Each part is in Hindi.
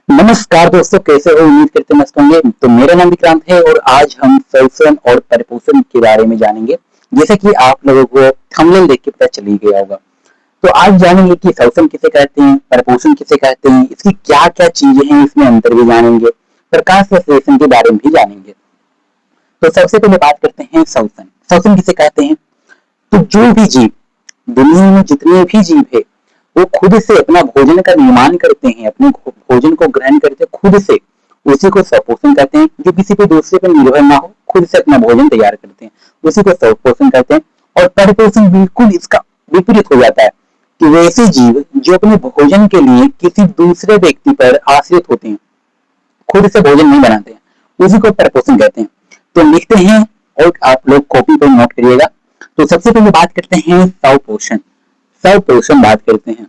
नमस्कार दोस्तों, कैसे हो? उम्मीद करते हैं मस्त होंगे। तो मेरा नाम विक्रांत है और आज हम श्वसन और परिपोषण के बारे में जानेंगे। जैसे कि आप लोगों को थंबनेल देख के पता चल ही गया होगा। तो आज जानेंगे कि श्वसन किसे कहते हैं, परिपोषण किसे कहते हैं, इसकी क्या क्या चीजें हैं, इसमें अंतर भी जानेंगे, प्रकाश संश्लेषण के बारे में भी जानेंगे। तो सबसे पहले बात करते हैं श्वसन। श्वसन किसे कहते हैं? तो जो भी जीव, दुनिया में जितने भी जीव है, वो खुद से अपना भोजन का निर्माण करते हैं, अपने भोजन को ग्रहण करते हैं खुद से, उसी को स्वपोषण कहते हैं। जो किसी पे दूसरे पर निर्भर ना हो, खुद से अपना भोजन तैयार करते हैं, उसी को स्वपोषण कहते हैं। और परिपोषण बिल्कुल इसका विपरीत हो जाता है कि वैसे जीव जो अपने भोजन के लिए किसी दूसरे व्यक्ति पर आश्रित होते हैं, खुद से भोजन नहीं बनाते हैं, उसी को परिपोषण कहते हैं। तो लिखते हैं और आप लोग कॉपी पर नोट करिएगा। तो सबसे पहले बात करते हैं स्वपोषण। स्वपोषण बात करते हैं।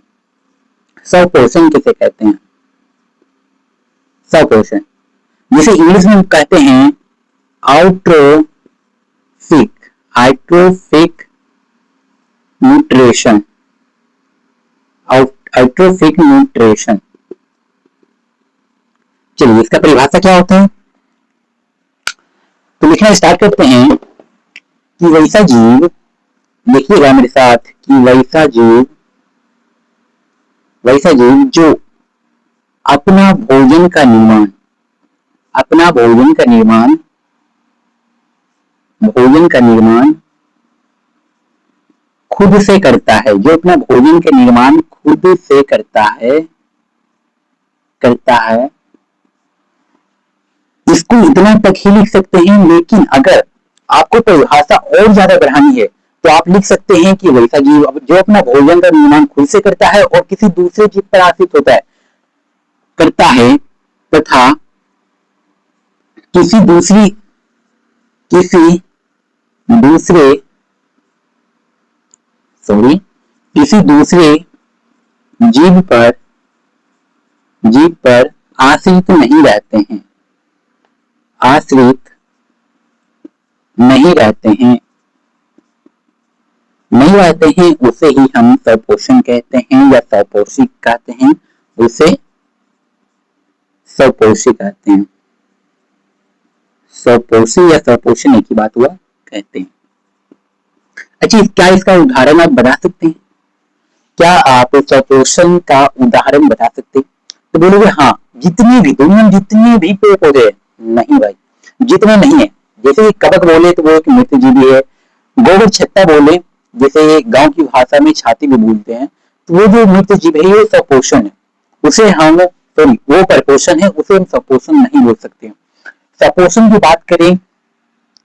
स्वपोषण किसे कहते हैं? स्वपोषण जिसे इंग्लिश में कहते हैं आउट्रोफिक आउट्रोफिक न्यूट्रिशन। आउट्रोफिक न्यूट्रिशन। चलिए, इसका परिभाषा क्या होता है तो लिखना स्टार्ट करते हैं कि वैसा जीव, लिखिएगा मेरे साथ, कि वैसा जीव जो अपना भोजन का निर्माण खुद से करता है, जो अपना भोजन का निर्माण खुद से करता है। इसको इतना तक ही लिख सकते हैं, लेकिन अगर आपको परिभाषा और ज्यादा बढ़ानी है तो आप लिख सकते हैं कि वैसा जीव जो अपना भोजन का निर्माण खुद से करता है और किसी दूसरे जीव पर आश्रित करता है तथा किसी दूसरे जीव पर आश्रित नहीं रहते हैं, उसे ही हम स्वपोषण कहते हैं या स्वपोषी कहते हैं। उसे स्वपोषी कहते हैं। स्वपोषी या स्वपोषण एक ही बात हुआ कहते हैं। अच्छा, क्या इसका उदाहरण आप बता सकते हैं? क्या आप स्वपोषण का उदाहरण बता सकते हैं? तो बोलोगे हाँ, जितने भी दुनिया में जितने भी पेड़ पौधे हैं। नहीं भाई, जितने नहीं है। जैसे कबक बोले तो वो एक मृत जीवी है। गोबर छत्ता बोले, जैसे गांव की भाषा में छाती भी बोलते हैं, तो वो जो मृत जीव है, ये स्वपोषण है। उसे हम वो परिपोषण है, उसे हम स्वपोषण नहीं बोल सकते। स्वपोषण की बात करें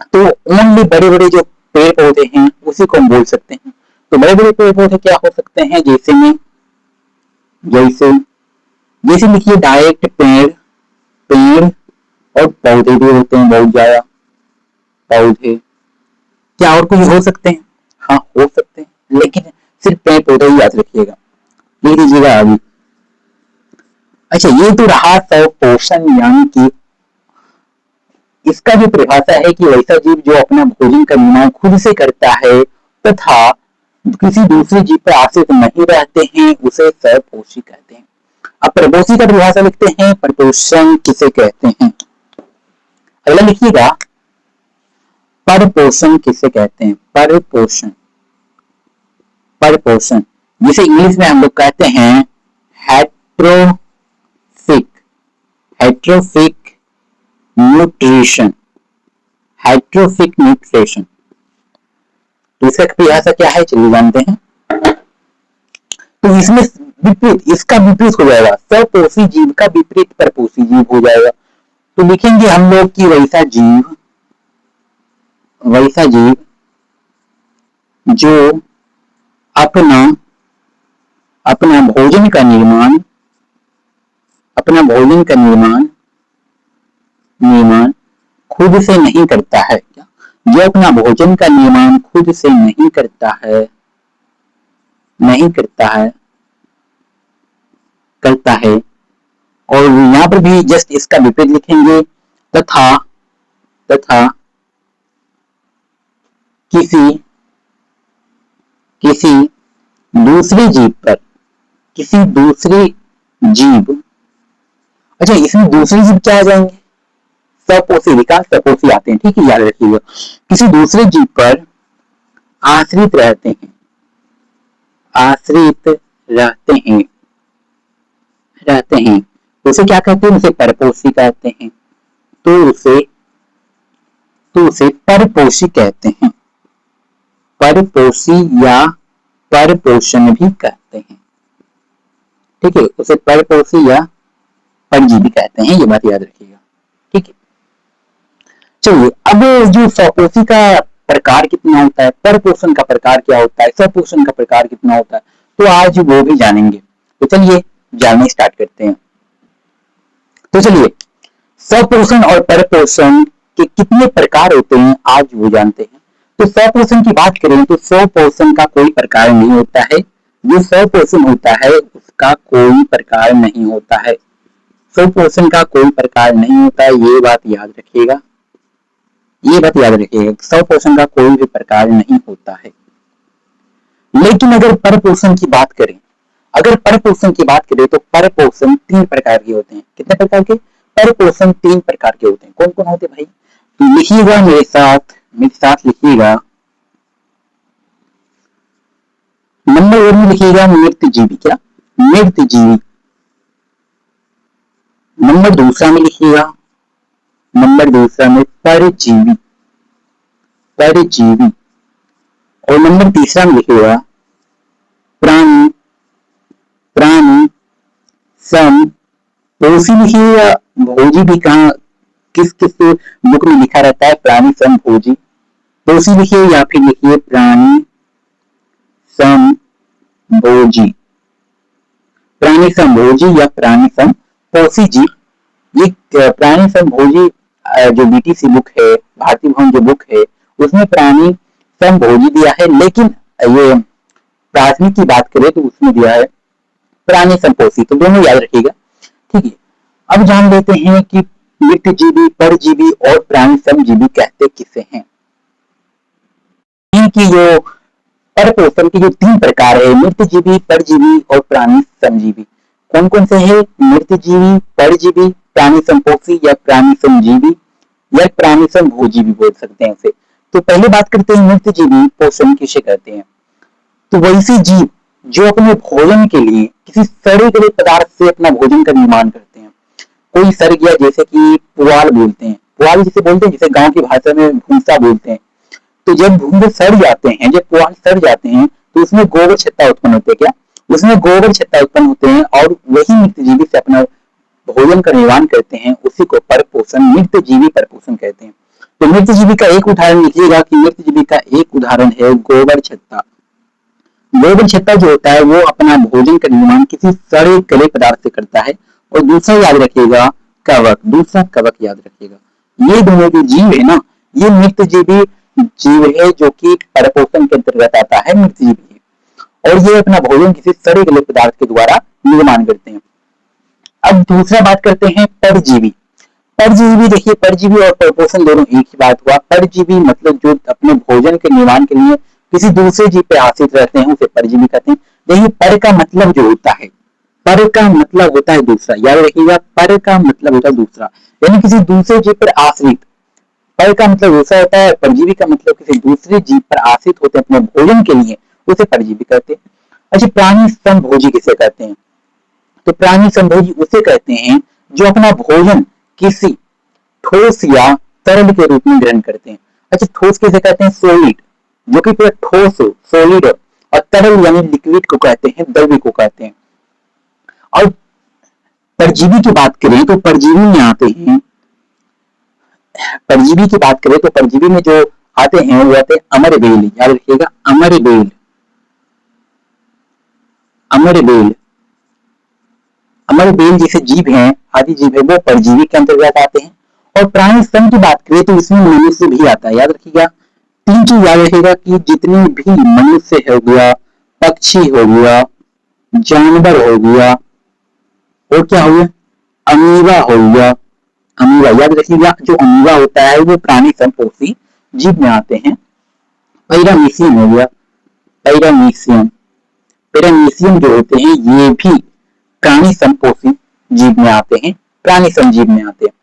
तो ओनली बड़े बड़े जो पेड़ पौधे हैं उसी को हम बोल सकते हैं। तो बड़े बड़े पेड़ पौधे क्या हो सकते हैं? जैसे लिखिए, डायरेक्ट पेड़ और पौधे भी होते हैं, बहुत ज्यादा पौधे। क्या और कुछ हो सकते हैं? हाँ, हो सकते हैं, लेकिन सिर्फ पेड़ पौधे ही याद रखिएगा, लिख दीजिएगा अभी। अच्छा, ये तो रहा स्वपोषण, यानी कि इसका जो परिभाषा है कि वैसा जीव जो अपना भोजन का निर्माण खुद से करता है तथा किसी दूसरे जीव पर आश्रित नहीं रहते हैं, उसे स्वपोषी कहते हैं। अब परिपोषी का परिभाषा लिखते हैं, परिपोषण किसे कहते हैं? अगला लिखिएगा, परिपोषण किसे कहते हैं? परिपोषण जिसे इंग्लिश में हम लोग कहते हैं हेट्रोफिक न्यूट्रिशन। तो इसका परिभाषा क्या है, चलिए जानते हैं। तो इसमें इसका विपरीत हो जाएगा, स्वपोषी जीव का विपरीत परिपोषी जीव हो जाएगा। तो लिखेंगे हम लोग कि वैसा जीव जो अपना भोजन का निर्माण खुद से नहीं करता है, जो अपना भोजन का निर्माण खुद से नहीं करता है। और यहाँ पर भी जस्ट इसका विपरीत लिखेंगे, तथा किसी दूसरे जीव अच्छा, इसमें दूसरे जीव क्या आ जाएंगे? सपोषी, विकास सपोषी आते हैं, ठीक है, याद रखिएगा। किसी दूसरे जीव पर आश्रित रहते हैं, आश्रित रहते हैं, रहते हैं, तो उसे क्या कहते हैं? उसे परपोषी कहते हैं। तो उसे परपोषी कहते हैं, परपोषी या परपोषण भी कहते हैं, ठीक है, उसे परपोषी या परजीवी कहते हैं, ये बात याद रखिएगा, ठीक है। चलिए, अब जो स्वपोषी का प्रकार कितना होता है, परपोषण का प्रकार क्या होता है, स्वपोषण का प्रकार कितना होता है, तो आज वो भी जानेंगे। तो चलिए जानना स्टार्ट करते हैं। तो चलिए, स्वपोषण और परपोषण के कितने प्रकार होते हैं आज वो जानते हैं। तो स्वपोषण की बात करें तो स्वपोषण का कोई प्रकार नहीं होता है, जो स्वपोषण होता है उसका कोई प्रकार नहीं होता है, स्वपोषण का कोई प्रकार नहीं होता है, ये बात याद रखिएगा, ये बात याद रखिएगा, स्वपोषण का कोई भी प्रकार नहीं होता है। लेकिन अगर परपोषण की बात करें, अगर परपोषण की बात करें तो परपोषण 3 प्रकार के होते हैं। कितने प्रकार के? परपोषण 3 प्रकार के होते हैं। कौन कौन होते हैं भाई? तो लिखिएगा मेरे साथ लिखिएगा। नंबर 1 में लिखिएगा मृतजीवी। क्या? मृतजीवी। नंबर दूसरा में लिखिएगा, नंबर दूसरा में परजीवी, परजीवी। और नंबर तीसरा में लिखिएगा प्राणी, प्राणी समपोषी। लिखिएगा भोजी भी कहाँ, किस किस बुक में लिखा रहता है प्राणी समभोजी, पोषी लिखिए या फिर लिखिए प्राणी समभोजी, प्राणी समभोजी या प्राणी समपोषी जीव। ये प्राणी समभोजी जो बीटीसी बुक है, भारतीय भवन जो बुक है, उसमें प्राणी समभोजी दिया है, लेकिन ये प्राथमिक की बात करें तो उसमें दिया है प्राणी समपोषी। तो दोनों याद रखिएगा, ठीक है। अब जान लेते हैं कि मृतजीवी, परजीवी और प्राणी समजीवी कहते किसे हैं। इनकी जो परपोषण की जो 3 प्रकार है, मृतजीवी, परजीवी और प्राणी समजीवी, कौन कौन से है? मृतजीवी, परजीवी, प्राणी समपोषी या प्राणी समजीवी या प्राणी समभोजी भी बोल सकते हैं उसे। तो पहले बात करते हैं मृतजीवी पोषण किसे कहते हैं। तो वैसे जीव जो अपने भोजन के लिए किसी सड़े गले पदार्थ से अपना भोजन का निर्माण करते हैं। कोई सड़ गया, जैसे कि पुआल बोलते हैं, पुआल जिसे बोलते हैं, जिसे गांव की भाषा में भूसा बोलते हैं। तो जब भूसे सड़ जाते हैं, जब पुआल सड़ जाते हैं तो उसमें गोबर छत्ता उत्पन्न होते हैं। क्या? उसमें गोबर छत्ता उत्पन्न होते हैं और वही मृतजीवी से अपना भोजन का निर्माण करते हैं, उसी को परपोषण, मृतजीवी परपोषण कहते हैं। तो मृतजीवी का एक उदाहरण लिखिएगा कि मृतजीवी का एक उदाहरण है गोबर छत्ता। गोबर छत्ता जो होता है वो अपना भोजन का निर्माण किसी सड़े गले पदार्थ से करता है। और दूसरा याद रखिएगा कवक, दूसरा कवक याद रखिएगा। ये दोनों जो जीव है ना, ये मृतजीवी जीव है जो कि परपोषण के अंतर्गत आता है, मृतजीवी, और ये अपना भोजन किसी सड़े गले पदार्थ के द्वारा निर्माण करते हैं। अब दूसरा बात करते हैं परजीवी। परजीवी देखिए, परजीवी और परपोषण दोनों एक ही बात हुआ। परजीवी मतलब जो अपने भोजन के निर्माण के लिए किसी दूसरे जीव पे आश्रित रहते हैं उसे परजीवी कहते हैं। देखिए, पर का मतलब जो होता है, पर का मतलब होता है दूसरा, याद रखिएगा, पर का मतलब होता है दूसरा, यानी किसी दूसरे जीव पर आश्रित। पर का मतलब दूसरा होता है, परजीवी का मतलब किसी दूसरे जीव पर आश्रित होते हैं अपने भोजन के लिए, उसे परजीवी कहते हैं। अच्छा, प्राणी समभोजी किसे कहते हैं? तो प्राणी समभोजी उसे कहते हैं जो अपना भोजन किसी ठोस या तरल के रूप में ग्रहण करते हैं। अच्छा, ठोस किसे कहते हैं? सॉलिड, जो कि पूरा ठोस हो, सॉलिड हो, और तरल यानी लिक्विड को कहते हैं, द्रव्य को कहते हैं। और परजीवी की बात करें तो परजीवी में आते हैं, परजीवी की बात करें तो परजीवी में जो आते हैं वो आते हैं अमरबेल, याद रखिएगा, अमरबेल, अमरबेल, अमरबेल जैसे जीव हैं, आदि जीव है, वो परजीवी के अंतर्गत आते हैं। और प्राणी सम की बात करें तो इसमें मनुष्य भी आता है, याद रखिएगा। 3 चीज याद रखिएगा कि जितने भी मनुष्य हो गया, पक्षी हो गया, जानवर हो गया, और क्या हो गया, अमीबा हो गया, अमीबा याद रखिएगा, जो अमीबा होता है वो प्राणी समपोषी जीव में आते हैं। पैरामीशियम हो गया, पैरामीशियम, पैरामीशियम जो होते हैं ये भी प्राणी समपोषी जीव में आते हैं। प्राणी समजीव में आते हैं।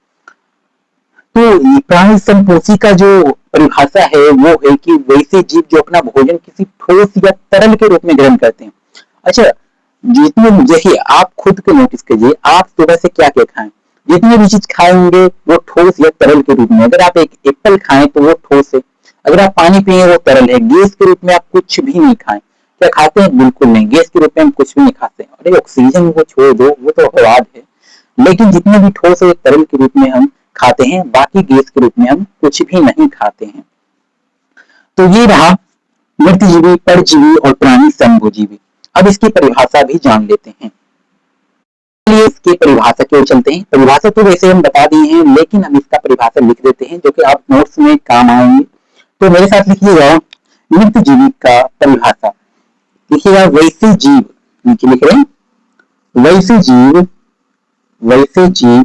तो प्राणी समपोषी का जो परिभाषा है वो है कि वैसे जीव जो अपना भोजन किसी ठोस या तरल के रूप में ग्रहण करते हैं। अच्छा, जितने देखिए आप खुद को नोटिस कीजिए, आप सुबह से क्या क्या खाएं, जितनी भी चीज खाएंगे वो ठोस या तरल के रूप में। अगर आप एक एप्पल खाएं तो वो ठोस है, अगर आप पानी पिए वो तरल है। गैस के रूप में आप कुछ भी नहीं खाएं। क्या खाते हैं? बिल्कुल नहीं, गैस के रूप में हम कुछ भी नहीं खाते। अरे ऑक्सीजन को छोड़ दो, वो तो अपवाद है, लेकिन जितने भी ठोस और तरल के रूप में हम खाते हैं, बाकी गैस के रूप में हम कुछ भी नहीं खाते हैं। तो ये रहा मृतजीवी, परजीवी और प्राणी समभोजीवी। अब इसकी परिभाषा भी जान लेते हैं। चलिए इसकी परिभाषा की ओर चलते हैं। परिभाषा तो वैसे हम बता दिए हैं, लेकिन हम इसका परिभाषा लिख देते हैं जो कि आप नोट्स में काम आएंगे। तो मेरे साथ लिखिएगा मृतजीवी का परिभाषा। लिखिएगा वैसे जीव, नीचे लिख रहे हैं वैसे जीव, वैसे जीव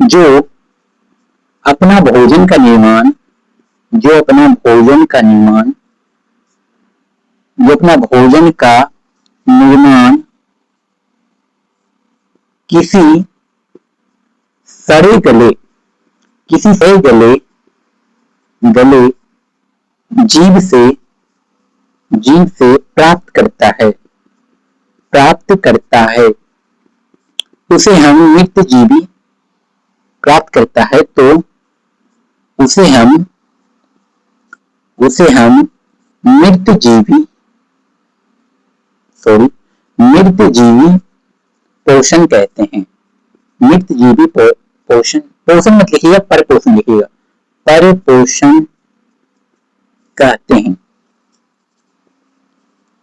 जो अपना भोजन का निर्माण, जो अपना भोजन का निर्माण, जो अपना भोजन का निर्माण किसी सड़े गले, किसी सड़े गले गले जीव से प्राप्त करता है, प्राप्त करता है, उसे हम मृतजीवी प्राप्त करता है तो उसे हम मृतजीवी मृतजीवी पोषण कहते हैं। मृतजीवी पोषण, पोषण मत लिखिएगा, पर पोषण लिखिएगा, पर पोषण कहते हैं,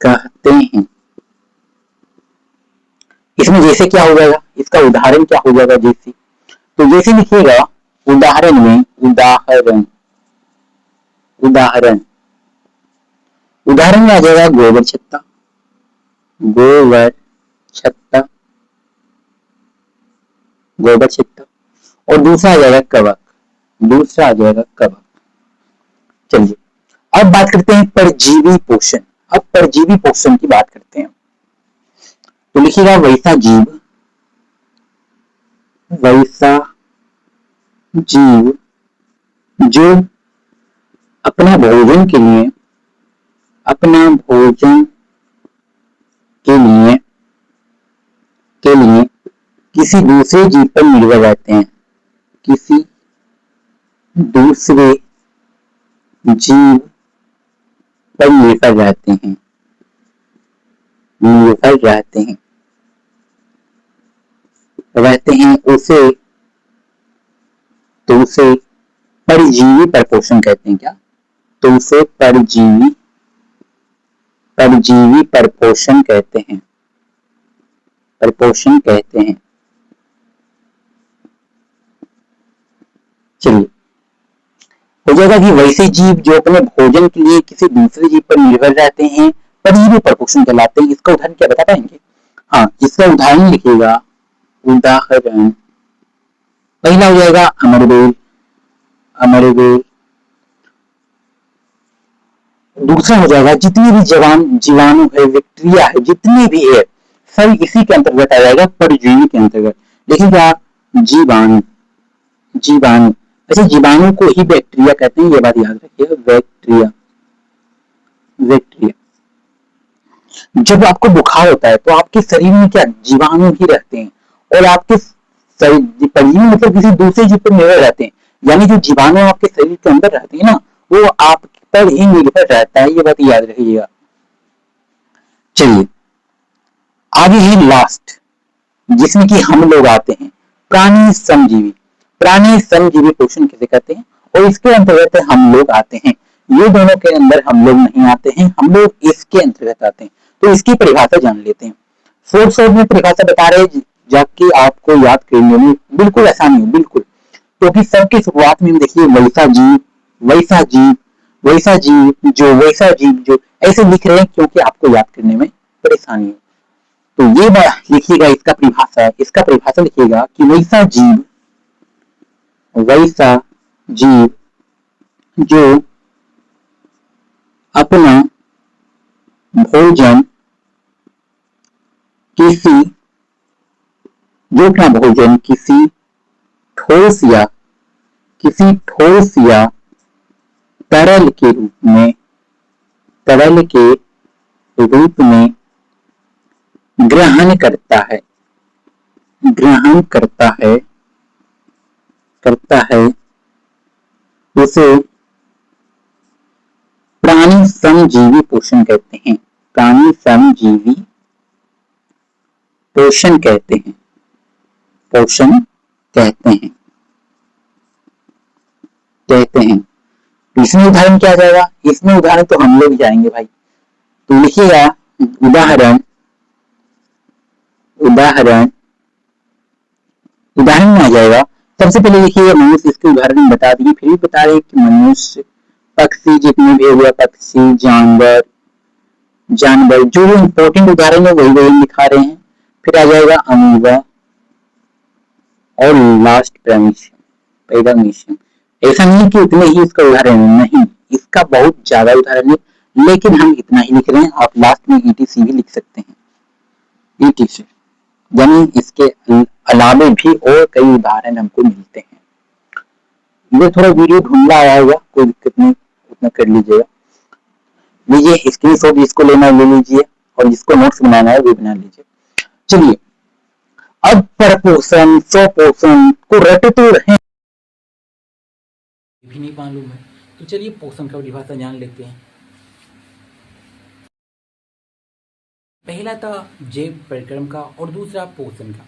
कहते हैं। इसमें जैसे क्या हो जाएगा, इसका उदाहरण क्या हो जाएगा? जैसे, तो जैसे लिखिएगा उदाहरण में, उदाहरण उदाहरण उदाहरण में आ जाएगा गोबर छत्ता, गोबर छत्ता, गोबर छत्ता। और दूसरा आ जाएगा कवक, दूसरा आ जाएगा कवक। चलिए अब बात करते हैं परजीवी पोषण। अब परजीवी पोषण की बात करते हैं। तो लिखिएगा वैसा जीव, वैसा जीव जो अपना भोजन के लिए, अपना भोजन के लिए किसी दूसरे जीव पर निर्भर रहते हैं, किसी दूसरे जीव पर निर्भर रहते हैं, निर्भर रहते हैं उसे, तो उसे परजीवी परपोषण कहते हैं। क्या? तो उसे परजीवी परपोषण कहते हैं, परपोषण कहते हैं। चलिए हो जाएगा कि वैसे जीव जो अपने भोजन के लिए किसी दूसरे जीव पर निर्भर रहते हैं परजीवी परपोषण कहलाते हैं। इसका उदाहरण क्या बता पाएंगे? हाँ, इसका उदाहरण लिखिएगा, उदाहरण पहला हो जाएगा अमरबेल, अमरबेल। दूसरा हो जाएगा जितनी भी जीवाणु है, बैक्टीरिया है, जितनी भी है, सब इसी के अंतर्गत आ जाएगा, परजीवी के अंतर्गत। देखिएगा जीवाणु, जीवाणु, अच्छा जीवाणु को ही बैक्टीरिया कहते हैं, ये बात याद रखिएगा, बैक्टीरिया, बैक्टीरिया। जब आपको बुखार होता है तो आपके शरीर में क्या जीवाणु ही रहते हैं, और आपके परजीवी मतलब किसी दूसरे जीव पर निर्भर रहते हैं। यानी जो जीवाणु आपके शरीर के अंदर रहते हैं ना, वो आप पर ही निर्भर रहता है, ये बात याद रखिएगा। चलिए आगे है लास्ट, जिसमें कि हम लोग आते हैं, प्राणी समजीवी। प्राणी समजीवी पोषण किसे कहते हैं, और इसके अंतर्गत हम लोग आते हैं। ये दोनों के अंदर हम लोग नहीं आते हैं, हम लोग इसके अंतर्गत आते हैं। तो इसकी परिभाषा जान लेते हैं। शॉर्ट में परिभाषा बता रहे, जबकि आपको याद करने में बिल्कुल आसानी हो, बिल्कुल, क्योंकि सबकी शुरुआत में देखिए वैसा जीव, वैसा जीव, वैसा जीव जो, वैसा जीव जो, ऐसे लिख रहे हैं क्योंकि आपको याद करने में परेशानी हो। तो ये लिखिएगा इसका परिभाषा, इसका परिभाषा लिखिएगा कि वैसा जीव, वैसा जीव जो अपना भोजन किसी जो अपना भोजन किसी ठोस या तरल के रूप में ग्रहण करता है उसे प्राणी श्रमजीवी पोषण कहते हैं। प्राणी श्रमजीवी पोषण कहते हैं। इसमें उदाहरण क्या जाएगा? इसमें उदाहरण तो हम लोग जाएंगे भाई। तो लिखिएगा उदाहरण में आ जाएगा। सबसे पहले लिखिएगा मनुष्य, इसके उदाहरण बता दिए, फिर भी बता रहे कि मनुष्य, पक्षी, जितने भी हुआ पक्षी, जानवर, जो इंपॉर्टेंट उदाहरण है वही दिखा रहे हैं। फिर आ जाएगा अमीबा और लास्ट पैरामीशियम। ऐसा नहीं कि इतने ही इसका उदाहरण नहीं, इसका बहुत ज्यादा उदाहरण है, लेकिन हम इतना ही लिख रहे हैं। आप लास्ट में ETC भी लिख सकते हैं, ETC, यानी इसके अलावे भी और कई उदाहरण हमको मिलते हैं। ये थोड़ा वीडियो ढूंढना आया होगा, कोई दिक्कत नहीं, उतना कर लीजिएगा। लीजिए स्क्रीनशॉट, जिसको लेना है ले लीजिए, और जिसको नोट्स बनाना है वो बना लीजिए। चलिए अब परपोषण स्वपोषण को रटते रहें, भी नहीं मालूम है, तो चलिए पोषण का परिभाषा जान लेते हैं। पहला था जैव परिक्रम का और दूसरा पोषण का।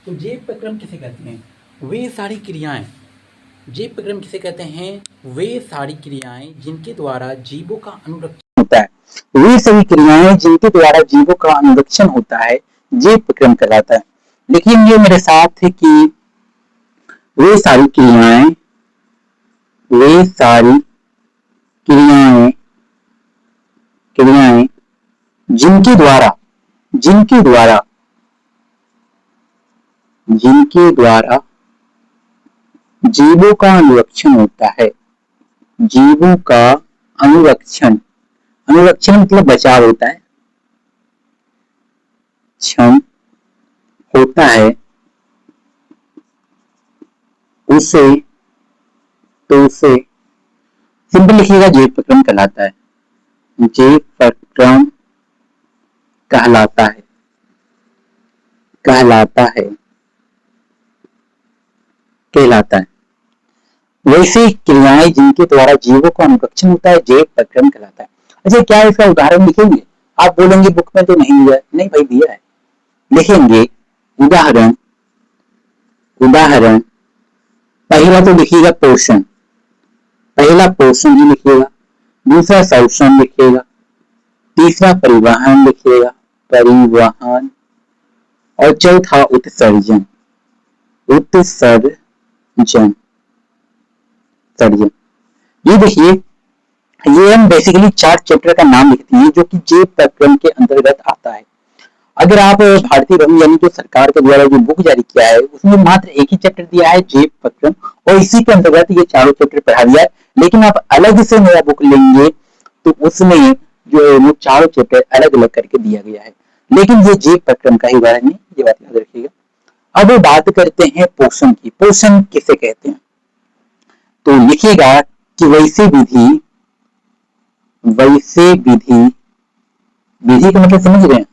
तो जैव परिक्रम किसे कहते हैं? वे सारी क्रियाएं, जैव परिक्रम किसे कहते हैं? वे सारी क्रियाएं जिनके द्वारा जीवों का अनुरक्षण होता है। वे सभी क्रियाएं जिनके द्वारा जीवों का अनुरक्षण होता है जैव परिक्रम कहलाता है। लेकिन ये मेरे साथ है कि वे सारी क्रियाएं जिनके द्वारा जीवों का अनुरक्षण होता है। जीवों का अनुरक्षण मतलब बचाव होता है, क्षण होता है, उसे सिंपल लिखिएगा जैव परिक्रम कहलाता है। जैव परिक्रम कहलाता है। वैसे क्रियाएं जिनके द्वारा जीवों का अनुरक्षण होता है जैव परिक्रम कहलाता है। अच्छा, क्या इसका उदाहरण लिखेंगे? आप बोलेंगे बुक में तो नहीं दिया है। नहीं भाई, दिया है, लिखेंगे उदाहरण। पहला तो लिखिएगा पोषण, पहला पोषण ही लिखिएगा, दूसरा शोषण लिखिएगा, तीसरा परिवहन लिखिएगा, और चौथा उत्सर्जन। ये देखिए, ये हम बेसिकली 4 चैप्टर का नाम लिखते हैं जो कि जैव परिक्रम के अंतर्गत आता है। अगर आप भारतीय वन यानी जो सरकार के द्वारा जो बुक जारी किया है उसमें मात्र एक ही चैप्टर दिया है जैव परिक्रम, और इसी के अंतर्गत ये चारों चैप्टर पढ़ा दिया है। लेकिन आप अलग से नया बुक लेंगे तो उसमें जो है वो चारों चैप्टर अलग अलग करके दिया गया है, लेकिन ये जैव परिक्रम का ही उदाहरण है, ये बात याद रखिएगा। अब बात करते हैं पोषण की। पोषण किसे कहते हैं? तो लिखिएगा कि वैसे विधि का मतलब समझ रहे हैं?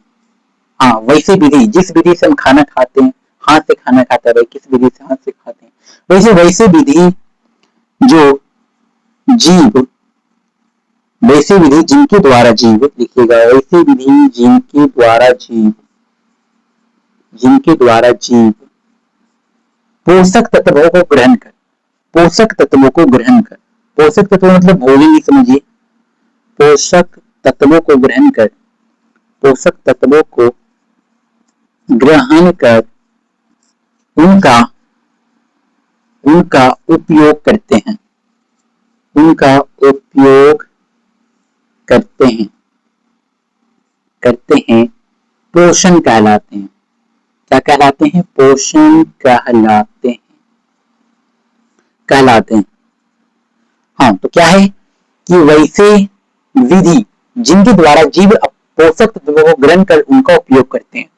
हाँ, वैसे विधि, जिस विधि से हम खाना खाते हैं, हाथ से खाना खाता है, किस विधि से हाथ से खाते हैं, वैसे विधि जिनके द्वारा जीव, लिखिएगा वैसे विधि जिनके द्वारा जीव पोषक तत्वों को ग्रहण कर, पोषक तत्व मतलब भोजन ही समझिए, पोषक तत्वों को ग्रहण कर उनका उपयोग करते हैं, पोषण कहलाते हैं। क्या कहलाते हैं? पोषण कहलाते हैं। हाँ, तो क्या है कि वैसे विधि जिनके द्वारा जीव पोषक तत्वों को ग्रहण कर उनका उपयोग करते हैं।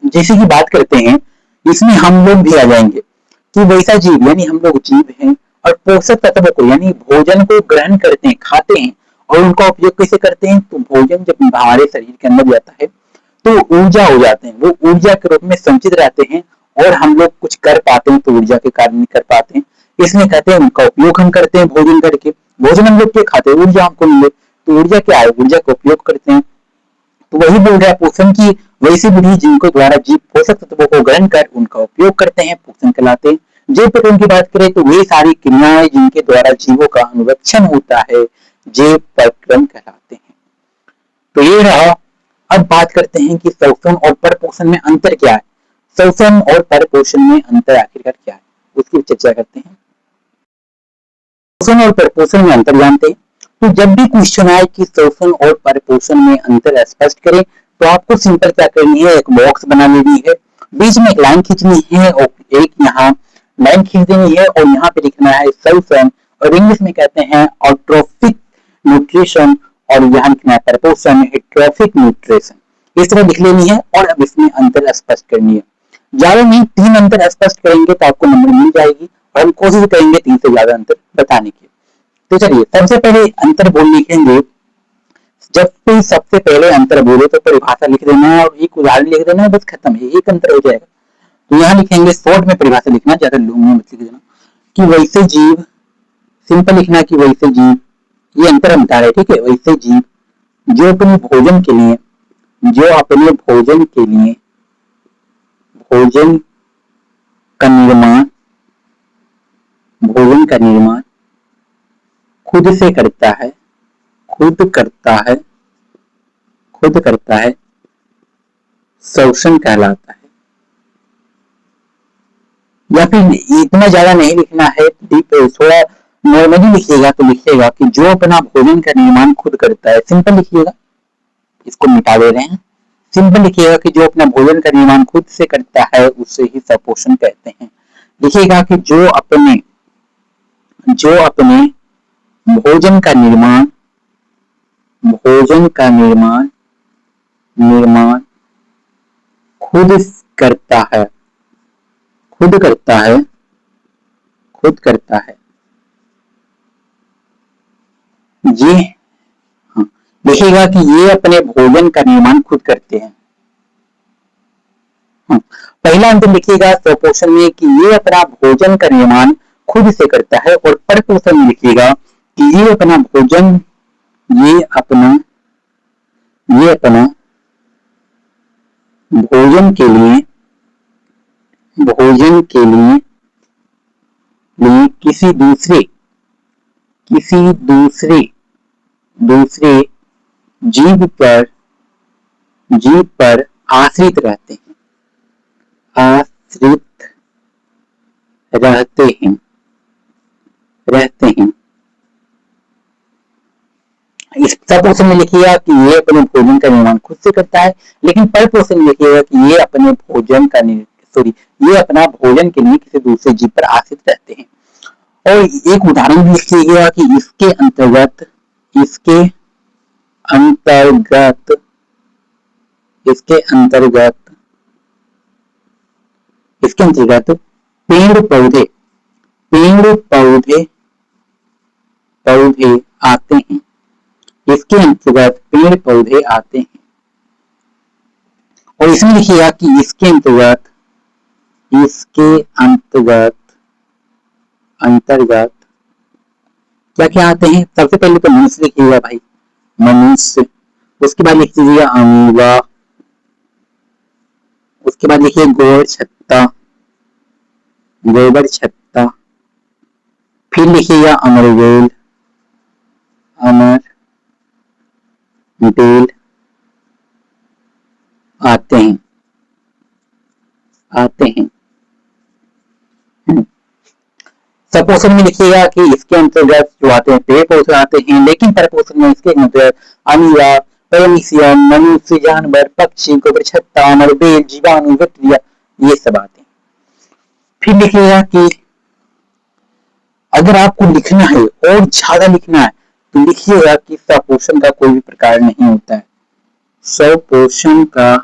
जैसे कि बात करते हैं इसमें हम लोग भी आ जाएंगे कि वैसा जीव यानी हम लोग जीव हैं और पोषक तत्वों को यानी भोजन को ग्रहण करते हैं, खाते हैं और उनका उपयोग कैसे करते हैं। तो भोजन जब हमारे शरीर के अंदर जाता है तो ऊर्जा हो जाते हैं, वो ऊर्जा के रूप में संचित रहते हैं और हम लोग कुछ कर पाते हैं तो ऊर्जा के कारण नहीं कर पाते हैं, इसलिए कहते हैं उनका उपयोग हम करते हैं भोजन करके। भोजन हम लोग क्या खाते हैं, ऊर्जा हमको मिले, तो ऊर्जा क्या है, ऊर्जा का उपयोग करते हैं। तो वही बोल रहा है पोषण की वैसी विधि जिनको द्वारा जीव पोषक तत्वों को ग्रहण कर उनका उपयोग करते हैं, पोषण कहलाते हैं। जैव प्रक्रम की बात करें तो वे सारी क्रियाएं जिनके द्वारा जीवों का अनुरक्षण होता है जैव प्रक्रम कहलाते हैं। तो ये रहा। अब बात करते हैं कि शोषण और परपोषण में अंतर क्या है। शोषण और परपोषण में अंतर आखिरकार क्या है उसकी चर्चा करते हैं। शोषण और परपोषण में अंतर जानते हैं। तो जब भी क्वेश्चन आए कि शोषण और परपोषण में अंतर स्पष्ट करें तो आपको सिंपल क्या करनी है, एक बॉक्स बना लेनी है, बीच में एक लाइन खींचनी है और एक यहाँ लाइन खींच देनी है और यहाँ पे लिखना है शोषण और इंग्लिश में कहते हैं ऑट्रोफिक न्यूट्रिशन और यहाँ लिखना है परपोषण हेट्रोफिक न्यूट्रिशन। इस तरह लिख लेनी है और अब इसमें अंतर स्पष्ट करनी है। ज्यादा नहीं 3 अंतर स्पष्ट करेंगे तो आपको नंबर मिल जाएगी और हम कोशिश करेंगे 3 से ज्यादा अंतर बताने की। तो चलिए सबसे पहले अंतर बोल लिखेंगे। जब कोई सबसे पहले अंतर बोले तो परिभाषा लिख देना है और एक उदाहरण लिख देना है, बस खत्म है, एक अंतर हो जाएगा। तो यहाँ लिखेंगे शॉर्ट में परिभाषा लिखना, ज्यादा लॉन्ग में मत लिख देना कि वैसे जीव, सिंपल लिखना कि वैसे जीव, ये अंतर हम बता रहे, ठीक है। वैसे जीव जो अपने भोजन के लिए भोजन का निर्माण खुद से करता है शोषण कहलाता है। या फिर इतना ज्यादा नहीं लिखना है, थोड़ा नॉर्मली लिखिएगा तो लिखिएगा कि जो अपना भोजन का निर्माण खुद करता है। सिंपल लिखिएगा, इसको मिटा दे रहे हैं। सिंपल लिखिएगा कि जो अपना भोजन का निर्माण खुद से करता है उसे ही सपोषण कहते हैं। लिखिएगा कि जो अपने भोजन का निर्माण खुद करता है ये, हाँ, लिखिएगा कि ये अपने भोजन का निर्माण खुद करते हैं। पहला अंतर लिखिएगा सपोषण में कि ये अपना भोजन का निर्माण खुद से करता है और परपोषण में लिखिएगा कि ये अपना भोजन किसी दूसरे जीव पर आश्रित रहते हैं। इस सपोषण में लिखिएगा कि ये अपने भोजन का निर्माण खुद से करता है, लेकिन परपोषण में लिखिएगा कि ये अपने भोजन के लिए किसी दूसरे जीव पर आश्रित रहते हैं। और एक उदाहरण भी लिखिएगा कि इसके अंतर्गत पेड़ पौधे आते हैं। इसके अंतर्गत पेड़ पौधे आते हैं और इसमें लिखिएगा कि इसके अंतर्गत क्या क्या आते हैं। सबसे पहले तो मनुष्य लिखिएगा भाई, मनुष्य। उसके बाद लिख दीजिएगा अमीबा। उसके बाद लिखिए गोबर छत्ता। फिर लिखिएगा अमरबेल आते हैं। सपोषण में लिखिएगा कि इसके अंतर्गत जो आते हैं पेड़ पौधे आते हैं, लेकिन परपोषण में इसके अंतर्गत अमीबा, पैरामीशियम, मनुष्य, जानवर, पक्षी, गोबर छत्ता, अमरबेल, जीवाणु, बैक्टीरिया, ये सब आते हैं। फिर लिखिएगा कि अगर आपको लिखना है और ज्यादा लिखना है तो लिखिएगा कि सपोषण का कोई भी प्रकार नहीं होता है। सपोषण का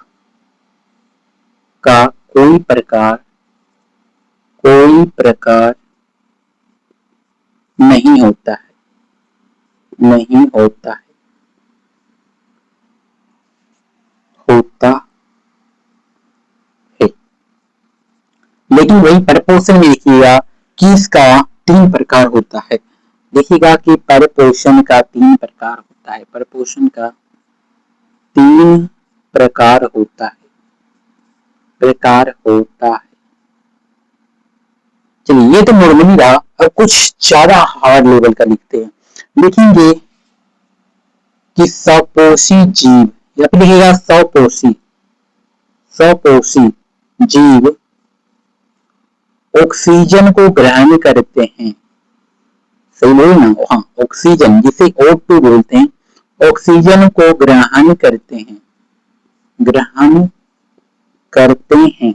कोई प्रकार कोई प्रकार नहीं होता है, नहीं होता है, होता है। लेकिन वही परपोषण में देखिएगा कि इसका 3 प्रकार होता है। देखिएगा कि परपोषण का 3 प्रकार होता है, परपोषण का 3 प्रकार होता है, प्रकार होता है। चलिए ये तो नॉर्मली रहा, अब कुछ ज्यादा हार्ड लेवल का लिखते हैं। लिखेंगे कि सपोषी जीव, या फिर लिखेगा सपोषी, सपोषी जीव ऑक्सीजन को ग्रहण करते हैं। सही बोले ना, हाँ, ऑक्सीजन जिसे O2 बोलते हैं, ऑक्सीजन को ग्रहण करते हैं, ग्रहण करते हैं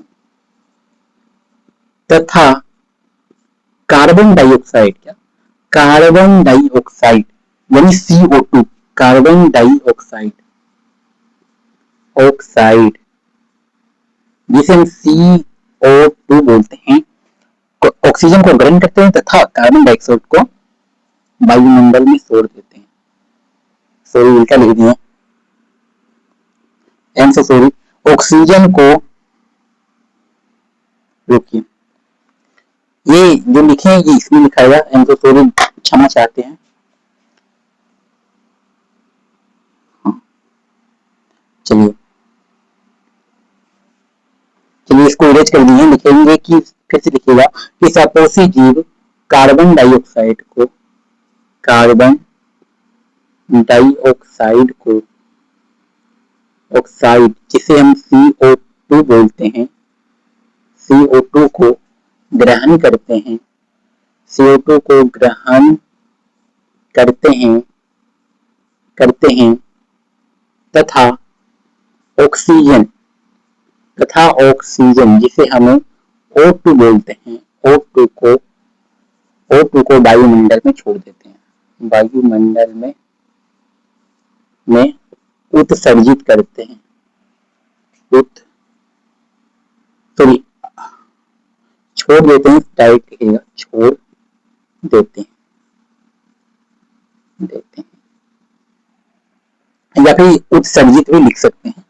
तथा कार्बन डाइऑक्साइड, क्या कार्बन डाइऑक्साइड यानी CO2, कार्बन डाइऑक्साइड, ऑक्साइड जिसे हम CO2 बोलते हैं, ऑक्सीजन को ग्रहण करते हैं तथा कार्बन डाइऑक्साइड को वायुमंडल में छोड़ देते हैं। सॉरी उल्टा लिख दिया, एम से सॉरी, ऑक्सीजन को, रुकिए ये जो लिखे हैं ये इसमें लिखाएगा, एम से सॉरी, क्षमा चाहते हैं। चलिए चलिए इसको इरेज कर दिए, लिखेंगे कि फिर से लिखिएगा कि सपोषी जीव कार्बन डाइऑक्साइड को, कार्बन डाइऑक्साइड को, ऑक्साइड जिसे हम CO2 बोलते हैं, CO2 को ग्रहण करते हैं, CO2 को ग्रहण करते हैं, करते हैं तथा ऑक्सीजन, तथा ऑक्सीजन जिसे हम O2 बोलते हैं, O2 को वायुमंडल में छोड़ देते हैं, वायुमंडल में उत्सर्जित करते हैं, छोड़ देते हैं, डायरेक्ट लिखेगा, छोड़ देते हैं, या फिर उत्सर्जित भी लिख सकते हैं।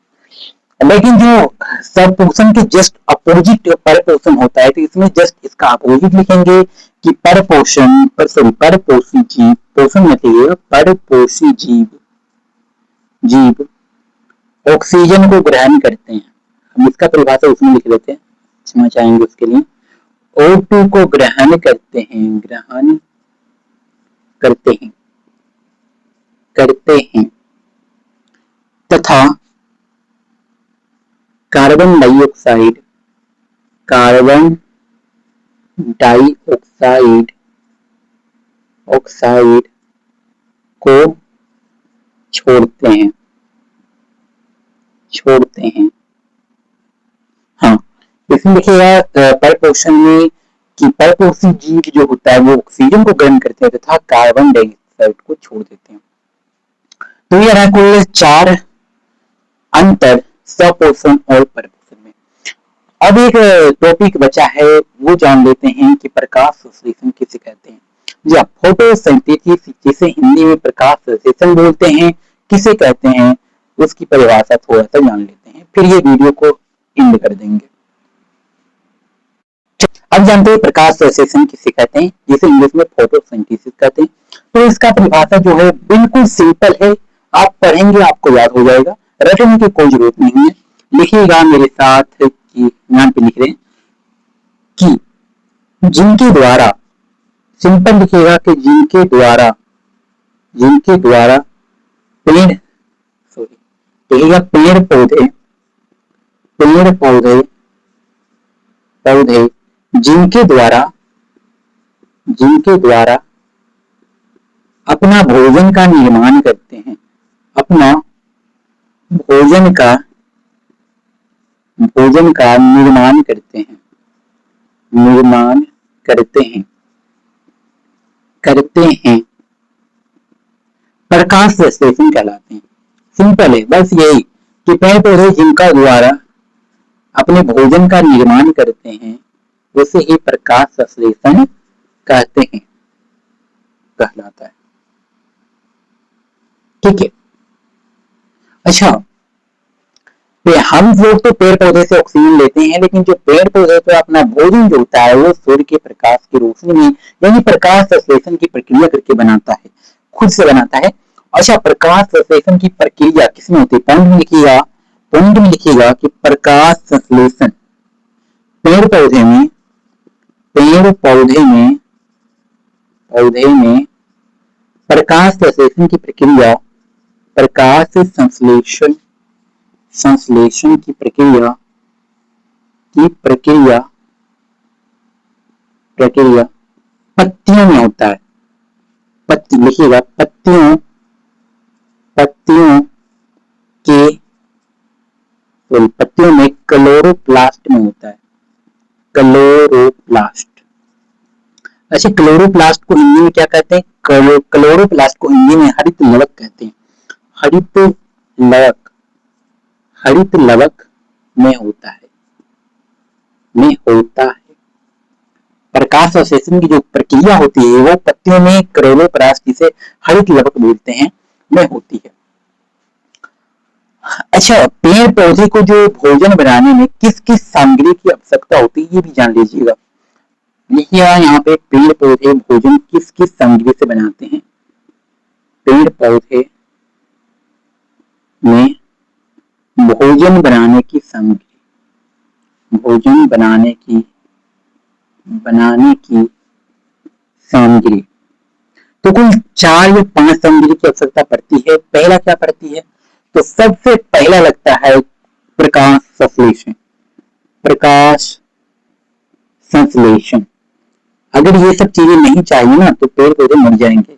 लेकिन जो सपोषण के जस्ट अपोजिट परपोषण होता है, तो इसमें जस्ट इसका अपोजिट लिखेंगे कि परपोषण पर, सॉरी, परपोषी जीव, पोषण मत लिखिएगा, परपोषी जीव ऑक्सीजन को ग्रहण करते हैं। हम इसका परिभाषा उसमें लिख लेते हैं, क्षमा चाहेंगे उसके लिए। O2 को ग्रहण करते हैं, ग्रहण करते हैं, करते हैं तथा carbon dioxide, carbon dioxide, oxide को छोड़ते हैं, छोड़ते हैं। हाँ, इसमें लिखिएगा परपोषण में कि परपोषी जीव जो होता है वो ऑक्सीजन को ग्रहण करते हैं तथा कार्बन डाइऑक्साइड को छोड़ देते हैं। तो ये रहा कुल 4 अंतर सपोषण और परपोषण में। अब एक टॉपिक बचा है, वो जान लेते हैं कि प्रकाश संश्लेषण किसे कहते हैं। जी हाँ, फोटोसिंथेसिस जिसे हिंदी में प्रकाश संश्लेषण बोलते हैं, किसे कहते हैं, उसकी परिभाषा थोड़ा सा जान लेते हैं, फिर ये वीडियो को एंड कर देंगे। अब जानते हैं प्रकाश संश्लेषण किसे कहते हैं, जिसे इंग्लिश में फोटोसिंथेसिस कहते हैं। तो इसका परिभाषा जो है बिल्कुल सिंपल है, आप पढ़ेंगे आपको याद हो जाएगा, रटने की कोई जरूरत नहीं है। लिखिएगा मेरे साथ कि यहाँ पे लिख रहे हैं कि जिनके द्वारा, सिंपल लिखिएगा कि जिनके द्वारा पेड़, सॉरी, लिखिएगा पेड़ पौधे जिनके द्वारा अपना भोजन का निर्माण करते हैं, अपना भोजन का निर्माण करते हैं, प्रकाश संश्लेषण कहलाते हैं। सिंपल है, बस यही कि पेड़ पौधे जिनका द्वारा अपने भोजन का निर्माण करते हैं उसे ही प्रकाश संश्लेषण कहते हैं, कहलाता है। ठीक है। अच्छा, हम लोग तो पेड़ पौधे से ऑक्सीजन लेते हैं, लेकिन जो पेड़ पौधे तो अपना भोजन जो होता है वो सूर्य के प्रकाश की रोशनी में यानी प्रकाश संश्लेषण की प्रक्रिया करके बनाता है, खुद से बनाता है। अच्छा, प्रकाश संश्लेषण की प्रक्रिया किसमें होती है? पॉइंट में लिखिएगा कि प्रकाश संश्लेषण पेड़ पौधे में प्रकाश संश्लेषण की प्रक्रिया, प्रकाश संश्लेषण की प्रक्रिया पत्तियों में होता है। लिखिएगा, पत्तियों में क्लोरोप्लास्ट में होता है, क्लोरोप्लास्ट। अच्छा, क्लोरोप्लास्ट को हिंदी में क्या कहते हैं? क्लोरोप्लास्ट को हिंदी में हरित लवक कहते हैं। हरित लवक में होता है। प्रकाश संश्लेषण की जो प्रक्रिया होती है वो पत्तियों में क्लोरोप्लास्ट, जिसे हरित लवक बोलते हैं, में होती है। अच्छा, पेड़ पौधे को जो भोजन बनाने में किस किस सामग्री की आवश्यकता होती है ये भी जान लीजिएगा। लिखिए यहाँ पे, पेड़ पौधे भोजन किस किस सामग्री से बनाते हैं? पेड़ पौधे में भोजन बनाने की सामग्री तो कुल 4 या 5 सामग्री की आवश्यकता पड़ती है। पहला क्या पड़ती है? तो सबसे पहला लगता है प्रकाश संश्लेषण। अगर ये सब चीजें नहीं चाहिए ना तो पेड़ पौधे मर जाएंगे,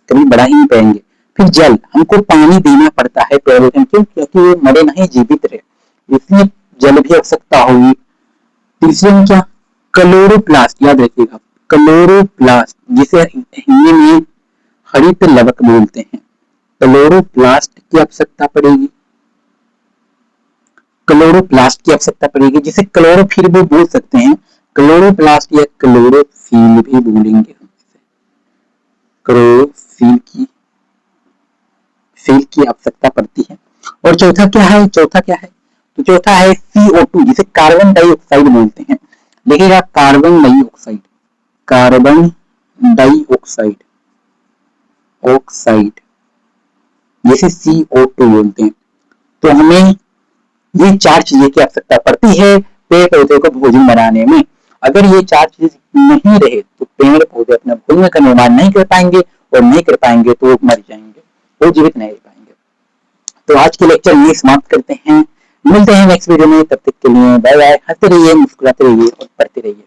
कभी बढ़ा ही नहीं पाएंगे। फिर जल, हमको पानी देना पड़ता है पेड़ पौधे क्यों? क्योंकि वो मरे नहीं, जीवित रहे, इसलिए जल भी आवश्यकता होगी। तीसरे में क्या? क्लोरोप्लास्ट, याद रखिएगा, क्लोरोप्लास्ट जिसे हिंदी में हरित लवक बोलते हैं, क्लोरोप्लास्ट की आवश्यकता पड़ेगी, जिसे क्लोरोफिल भी बोल सकते हैं। क्लोरोप्लास्ट या क्लोरोफिल भी बोलेंगे हम इसे। क्लोरोफिल की आवश्यकता पड़ती है। और चौथा क्या है? तो चौथा है CO2, जिसे कार्बन डाइऑक्साइड बोलते हैं। देखिएगा, कार्बन डाइऑक्साइड जिसे CO2 बोलते हैं। तो हमें ये 4 चीजें की आवश्यकता पड़ती है पेड़ पौधे को भोजन बनाने में। अगर ये 4 चीज नहीं रहे तो पेड़ पौधे अपना भोजन का निर्माण नहीं कर पाएंगे, और नहीं कर पाएंगे तो वो मर जाएंगे, वो जीवित नहीं रह पाएंगे। तो आज के लेक्चर ये समाप्त करते हैं, मिलते हैं नेक्स्ट वीडियो में। तब तक के लिए बाय बाय। हंसते रहिए, मुस्कुराते रहिए और पढ़ते रहिए।